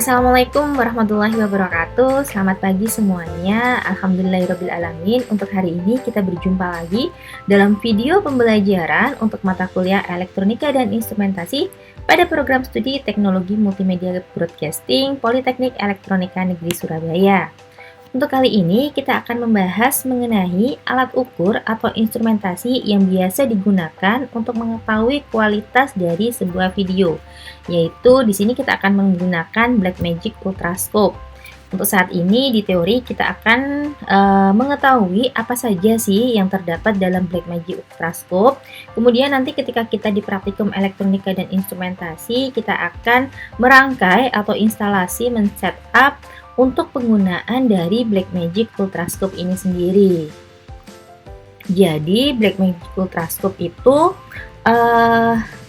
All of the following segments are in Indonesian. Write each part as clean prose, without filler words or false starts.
Assalamualaikum warahmatullahi wabarakatuh. Selamat pagi semuanya. Alhamdulillahirrabbilalamin. Untuk hari ini kita berjumpa lagi dalam video pembelajaran untuk mata kuliah Elektronika dan Instrumentasi pada program studi Teknologi Multimedia Broadcasting Politeknik Elektronika Negeri Surabaya. Untuk kali ini kita akan membahas mengenai alat ukur atau instrumentasi yang biasa digunakan untuk mengetahui kualitas dari sebuah video. Yaitu di sini kita akan menggunakan Blackmagic Ultrascope. Untuk saat ini di teori kita akan mengetahui apa saja sih yang terdapat dalam Blackmagic Ultrascope. Kemudian nanti ketika kita di praktikum elektronika dan instrumentasi, kita akan merangkai atau instalasi men-setup untuk penggunaan dari Blackmagic Ultrascope ini sendiri. Jadi Blackmagic Ultrascope itu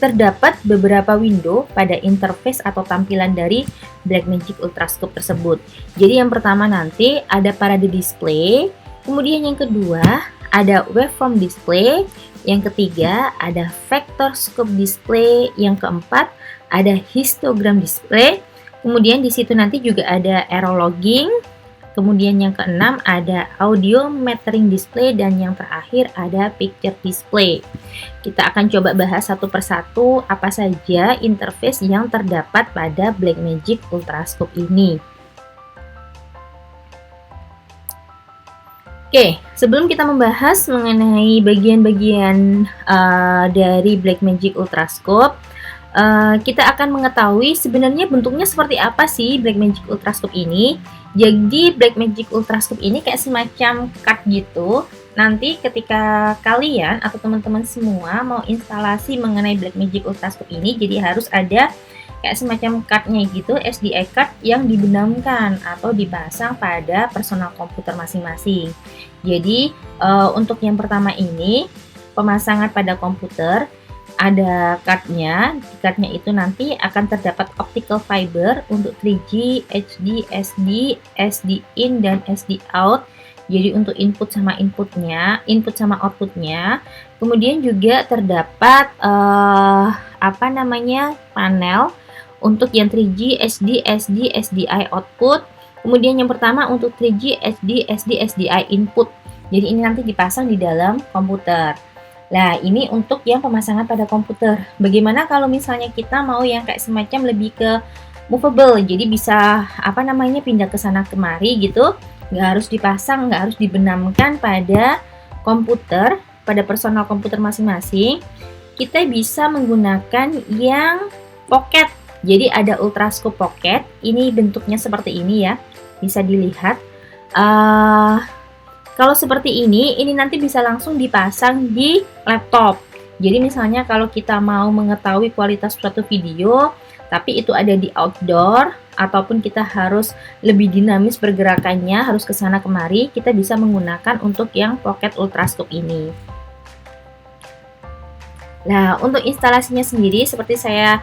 terdapat beberapa window pada interface atau tampilan dari Blackmagic Ultrascope tersebut. Jadi yang pertama nanti ada parade display, kemudian yang kedua ada waveform display, yang ketiga ada vector scope display, yang keempat ada histogram display. Kemudian di situ nanti juga ada arrow logging. Kemudian yang keenam ada audio metering display dan yang terakhir ada picture display. Kita akan coba bahas satu persatu apa saja interface yang terdapat pada Blackmagic Ultrascope ini. Oke, sebelum kita membahas mengenai bagian-bagian dari Blackmagic Ultrascope, kita akan mengetahui sebenarnya bentuknya seperti apa sih Blackmagic Ultrascope ini. Jadi Blackmagic Ultrascope ini kayak semacam card gitu. Nanti ketika kalian atau teman-teman semua mau instalasi mengenai Blackmagic Ultrascope ini, jadi harus ada kayak semacam cardnya gitu, SDI card yang dibenamkan atau dipasang pada personal komputer masing-masing. Jadi untuk yang pertama ini pemasangan pada komputer, ada cardnya. Di cardnya itu nanti akan terdapat optical fiber untuk 3G, HD, SD, SD in dan SD out. Jadi untuk input sama outputnya. Kemudian juga terdapat panel untuk yang 3G, SD, SD, SDI output. Kemudian yang pertama untuk 3G, SD, SD, SDI input. Jadi ini nanti dipasang di dalam komputer. Nah, ini untuk yang pemasangan pada komputer. Bagaimana kalau misalnya kita mau yang kayak semacam lebih ke movable, jadi bisa pindah ke sana kemari gitu, nggak harus dipasang, nggak harus dibenamkan pada komputer, pada personal komputer masing-masing. Kita bisa menggunakan yang pocket. Jadi ada Ultrascope Pocket. Ini bentuknya seperti ini ya, bisa dilihat. Kalau seperti ini nanti bisa langsung dipasang di laptop. Jadi misalnya kalau kita mau mengetahui kualitas suatu video, tapi itu ada di outdoor, ataupun kita harus lebih dinamis pergerakannya, harus ke sana kemari, kita bisa menggunakan untuk yang Pocket Ultrascope ini. Nah, untuk instalasinya sendiri, seperti saya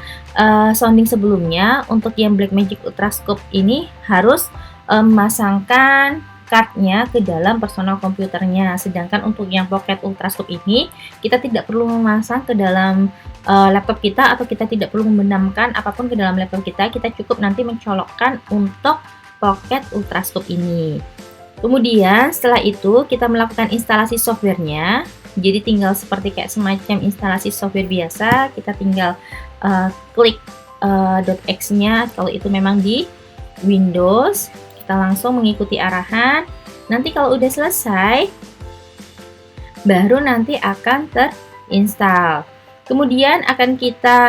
sounding sebelumnya, untuk yang Blackmagic Ultrascope ini harus memasangkan cardnya ke dalam personal komputernya. Sedangkan untuk yang Pocket Ultrascope ini kita tidak perlu memasang ke dalam laptop kita, atau kita tidak perlu membenamkan apapun ke dalam laptop kita. Kita cukup nanti mencolokkan untuk Pocket Ultrascope ini. Kemudian setelah itu kita melakukan instalasi softwarenya. Jadi tinggal seperti kayak semacam instalasi software biasa. Kita tinggal klik .x-nya kalau itu memang di Windows. Kita langsung mengikuti arahan. Nanti kalau udah selesai, baru nanti akan terinstall. Kemudian akan kita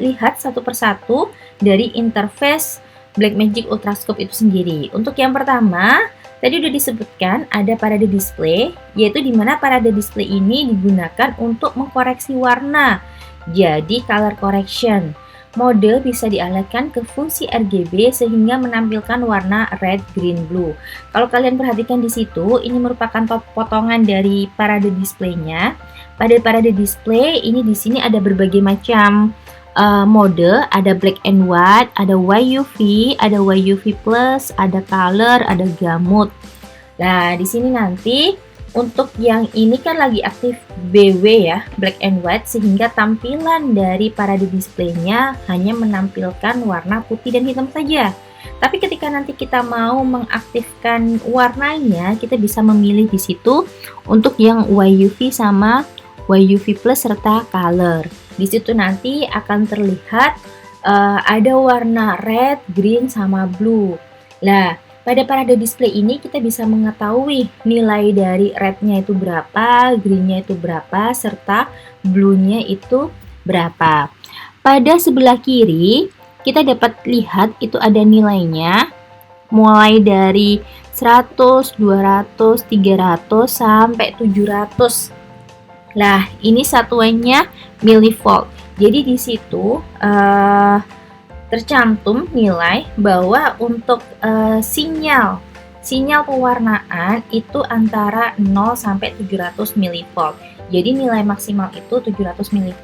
lihat satu persatu dari interface Blackmagic Ultrascope itu sendiri. Untuk yang pertama, tadi udah disebutkan ada parade display, yaitu di mana parade display ini digunakan untuk mengkoreksi warna. Jadi color correction. Mode bisa dialihkan ke fungsi RGB sehingga menampilkan warna red, green, blue. Kalau kalian perhatikan di situ, ini merupakan potongan dari parade display-nya. Pada parade display ini di sini ada berbagai macam mode, ada black and white, ada YUV, ada YUV plus, ada color, ada gamut. Nah, di sini nanti Untuk yang ini kan lagi aktif BW ya, black and white, sehingga tampilan dari parade displaynya hanya menampilkan warna putih dan hitam saja. Tapi ketika nanti kita mau mengaktifkan warnanya, kita bisa memilih di situ untuk yang YUV sama YUV plus serta color. Di situ nanti akan terlihat ada warna red, green, sama blue. Nah, pada parade display ini kita bisa mengetahui nilai dari red-nya itu berapa, green-nya itu berapa, serta blue-nya itu berapa. Pada sebelah kiri kita dapat lihat itu ada nilainya mulai dari 100, 200, 300 sampai 700. Nah, ini satuannya millivolt. Jadi di situ tercantum nilai bahwa untuk sinyal pewarnaan itu antara 0 sampai 700 mV. Jadi nilai maksimal itu 700 mV.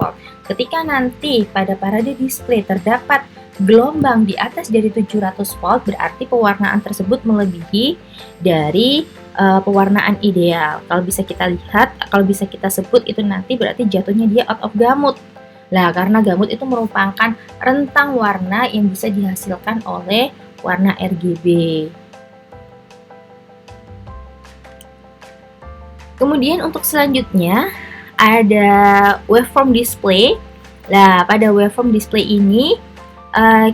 Ketika nanti pada parade display terdapat gelombang di atas dari 700 volt, berarti pewarnaan tersebut melebihi dari pewarnaan ideal. Kalau bisa kita lihat, kalau bisa kita sebut itu nanti berarti jatuhnya dia out of gamut. Nah, karena gamut itu merupakan rentang warna yang bisa dihasilkan oleh warna RGB. Kemudian untuk selanjutnya ada waveform display. Nah, pada waveform display ini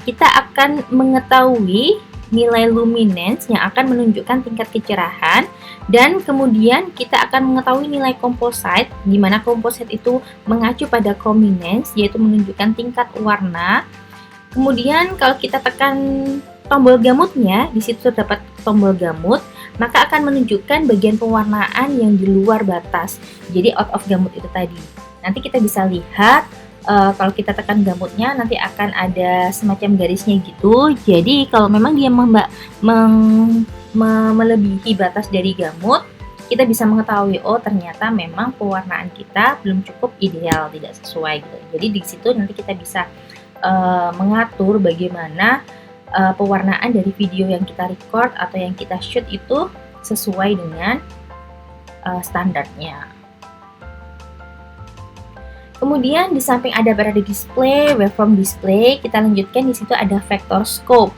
kita akan mengetahui nilai luminance yang akan menunjukkan tingkat kecerahan, dan kemudian kita akan mengetahui nilai composite, di mana composite itu mengacu pada chrominance, yaitu menunjukkan tingkat warna. Kemudian kalau kita tekan tombol gamutnya, di situ terdapat tombol gamut, maka akan menunjukkan bagian pewarnaan yang di luar batas, jadi out of gamut itu tadi. Nanti kita bisa lihat kalau kita tekan gamutnya nanti akan ada semacam garisnya gitu. Jadi kalau memang dia melebihi batas dari gamut, kita bisa mengetahui oh ternyata memang pewarnaan kita belum cukup ideal, tidak sesuai gitu. Jadi di situ nanti kita bisa mengatur bagaimana pewarnaan dari video yang kita record atau yang kita shoot itu sesuai dengan standarnya. Kemudian di samping ada parade display, waveform display, kita lanjutkan di situ ada vector scope.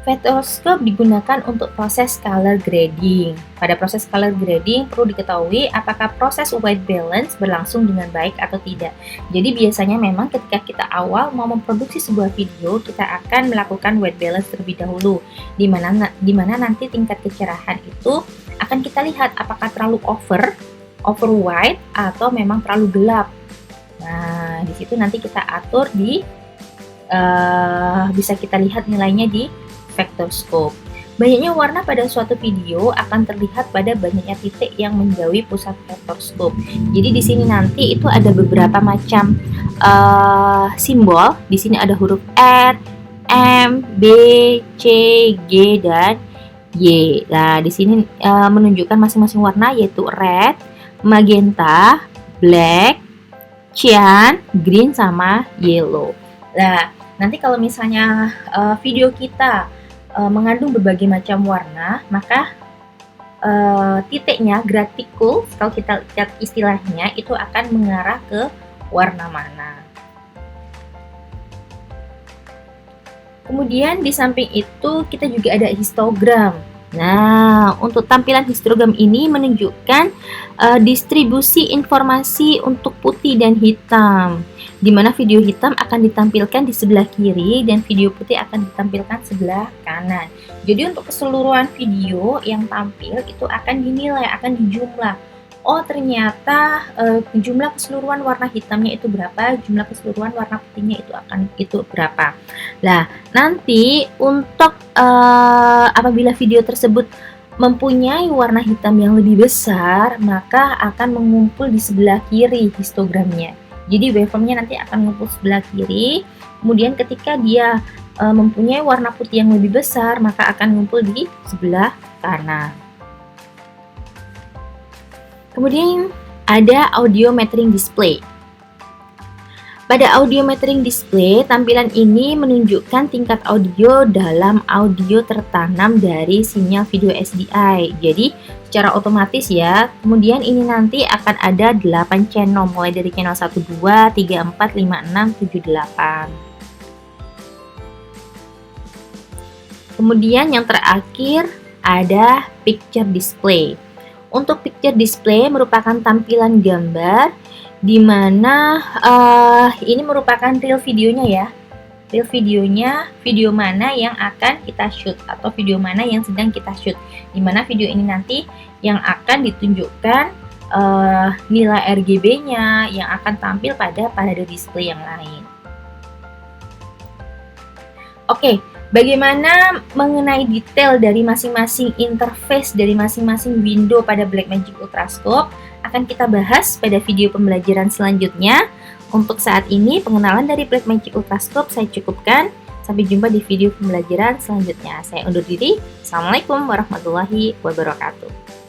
Vector scope digunakan untuk proses color grading. Pada proses color grading perlu diketahui apakah proses white balance berlangsung dengan baik atau tidak. Jadi biasanya memang ketika kita awal mau memproduksi sebuah video, kita akan melakukan white balance terlebih dahulu, di mana nanti tingkat kecerahan itu akan kita lihat apakah terlalu over white atau memang terlalu gelap. Nah, di situ nanti kita atur bisa kita lihat nilainya di vector scope. Banyaknya warna pada suatu video akan terlihat pada banyaknya titik yang menjauhi pusat vector scope. Jadi di sini nanti itu ada beberapa macam simbol. Di sini ada huruf R, M, B, C, G, dan Y. Nah, di sini menunjukkan masing-masing warna, yaitu red, magenta, black, cyan, green, sama yellow. Nah, nanti kalau misalnya video kita mengandung berbagai macam warna, maka titiknya, graticule, kalau kita lihat istilahnya, itu akan mengarah ke warna mana. Kemudian di samping itu kita juga ada histogram. Nah, untuk tampilan histogram ini menunjukkan distribusi informasi untuk putih dan hitam, di mana video hitam akan ditampilkan di sebelah kiri dan video putih akan ditampilkan sebelah kanan. Jadi untuk keseluruhan video yang tampil itu akan dinilai, akan dijumlah. Oh ternyata jumlah keseluruhan warna hitamnya itu berapa, jumlah keseluruhan warna putihnya itu berapa. Nah, nanti untuk apabila video tersebut mempunyai warna hitam yang lebih besar, maka akan mengumpul di sebelah kiri histogramnya. Jadi waveformnya nanti akan mengumpul sebelah kiri. Kemudian ketika dia mempunyai warna putih yang lebih besar, maka akan mengumpul di sebelah kanan. Kemudian ada audio metering display. Pada audio metering display, tampilan ini menunjukkan tingkat audio dalam audio tertanam dari sinyal video SDI. Jadi, secara otomatis ya, kemudian ini nanti akan ada 8 channel, mulai dari channel 1, 2, 3, 4, 5, 6, 7, 8. Kemudian yang terakhir ada picture display. Untuk picture display merupakan tampilan gambar di mana ini merupakan real videonya ya. Real videonya, video mana yang akan kita shoot atau video mana yang sedang kita shoot. Di mana video ini nanti yang akan ditunjukkan nilai RGB-nya yang akan tampil pada parade display yang lain. Oke, bagaimana mengenai detail dari masing-masing interface dari masing-masing window pada Blackmagic Ultrascope akan kita bahas pada video pembelajaran selanjutnya. Untuk saat ini, pengenalan dari Blackmagic Ultrascope saya cukupkan. Sampai jumpa di video pembelajaran selanjutnya. Saya undur diri. Assalamualaikum warahmatullahi wabarakatuh.